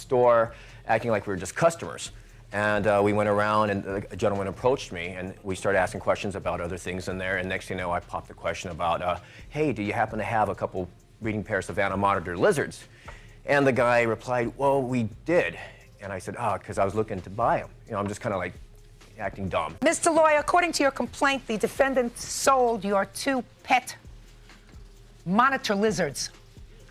store, acting like we were just customers. And we went around, and a gentleman approached me, and we started asking questions about other things in there. And next thing you know, I popped the question about, hey, do you happen to have a couple breeding pairs of Savannah monitor lizards? And the guy replied, well, we did. And I said, because I was looking to buy them. You know, I'm just kind of like acting dumb. Mr. Lawyer, according to your complaint, the defendant sold your 2 pet monitor lizards.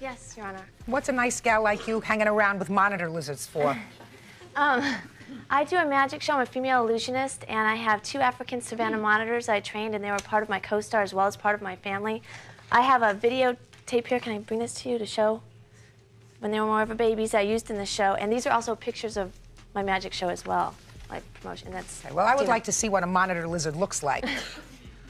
Yes, Your Honor. What's a nice gal like you hanging around with monitor lizards for? I do a magic show. I'm a female illusionist, and I have 2 African Savannah monitors I trained, and they were part of my co-star as well as part of my family. I have a videotape here. Can I bring this to you to show when they were more of a babies I used in the show? And these are also pictures of my magic show as well, my promotion. That's okay, well, I would like to see what a monitor lizard looks like.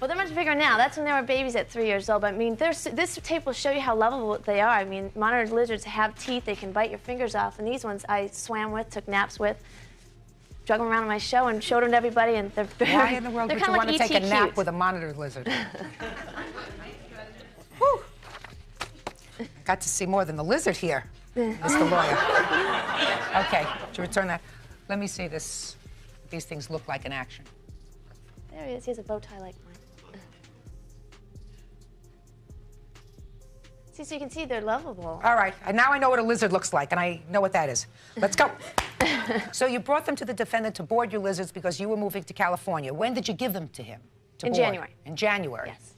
Well, they're much bigger now. That's when they were babies at 3 years old. But I mean, this tape will show you how lovable they are. I mean, monitor lizards have teeth. They can bite your fingers off. And these ones I swam with, took naps with, drug them around on my show and showed them to everybody. And they're very, why in the world would you want to take a nap with a monitor lizard? Whew. Got to see more than the lizard here, Mr. Lawyer. Okay, to return that, let me see this. These things look like in action. There he is. He has a bow tie like mine. See, so you can see they're lovable. All right, and now I know what a lizard looks like, and I know what that is. Let's go. So you brought them to the defendant to board your lizards because you were moving to California. When did you give them to him? In January. In January? Yes.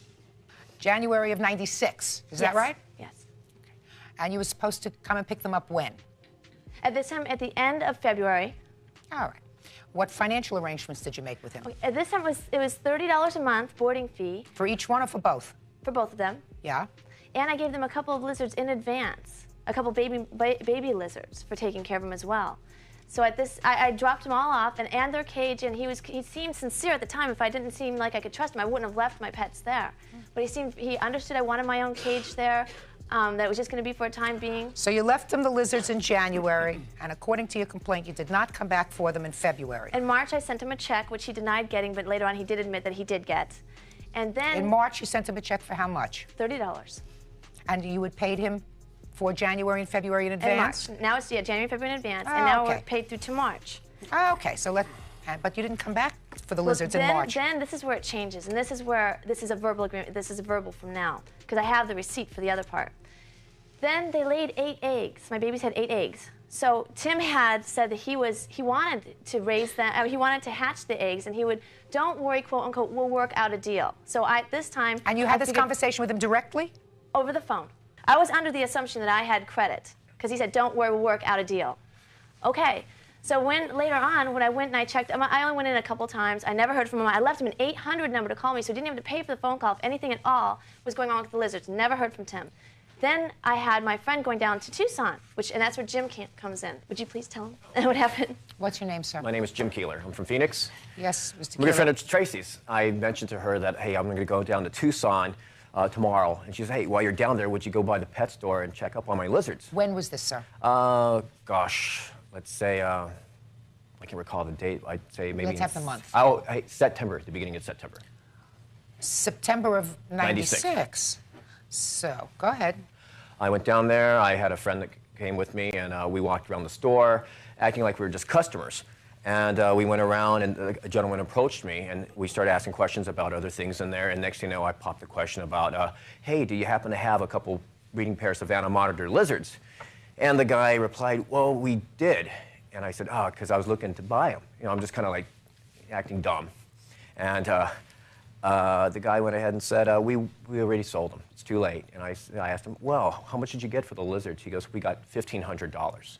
January of '96, is that right? Yes. Okay. And you were supposed to come and pick them up when? At this time, at the end of February. All right. What financial arrangements did you make with him? Okay, at this time, it was $30 a month boarding fee. For each one or for both? For both of them. Yeah. And I gave them a couple of lizards in advance, a couple baby lizards for taking care of them as well. So at this, I dropped them all off and their cage, and he seemed sincere at the time. If I didn't seem like I could trust him, I wouldn't have left my pets there. But he understood I wanted my own cage there. That was just going to be for a time being. So you left him the lizards in January, and according to your complaint, you did not come back for them in February. In March, I sent him a check, which he denied getting, but later on he did admit that he did get. And then... In March, you sent him a check for how much? $30. And you had paid him for January and February in advance? In March. Now it's, January, February in advance, and now we're paid through to March. Okay, so but you didn't come back for the lizards in March. Then this is where it changes, and this is a verbal agreement. This is a verbal from now, because I have the receipt for the other part. Then they laid 8 eggs. My babies had 8 eggs. So Tim had said that he wanted to raise them, he wanted to hatch the eggs, and he would, don't worry, quote unquote, we'll work out a deal. So this time. And you had this conversation with him directly? Over the phone. I was under the assumption that I had credit, because he said, don't worry, we'll work out a deal. Okay. So later on, when I went and I checked, I only went in a couple times. I never heard from him. I left him an 800 number to call me, so he didn't even have to pay for the phone call if anything at all was going on with the lizards. Never heard from Tim. Then I had my friend going down to Tucson, and that's where Jim comes in. Would you please tell him what happened? What's your name, sir? My name is Jim Keeler. I'm from Phoenix. Yes, Mr. Keeler. I'm a good friend of Tracy's. I mentioned to her that, hey, I'm going to go down to Tucson tomorrow. And she said, hey, while you're down there, would you go by the pet store and check up on my lizards? When was this, sir? Gosh, let's say, I can't recall the date. I'd say maybe... Let's have the month. Oh, September, the beginning of September. September of '96. So, go ahead. I went down there. I had a friend that came with me, and we walked around the store, acting like we were just customers. And we went around, and a gentleman approached me, and we started asking questions about other things in there. And next thing you know, I popped the question about, hey, do you happen to have a couple breeding pairs of Savannah monitor lizards? And the guy replied, well, we did. And I said, because I was looking to buy them. You know, I'm just kind of like acting dumb. And the guy went ahead and said, we already sold them. It's too late. And I asked him, well, how much did you get for the lizards? He goes, we got $1,500.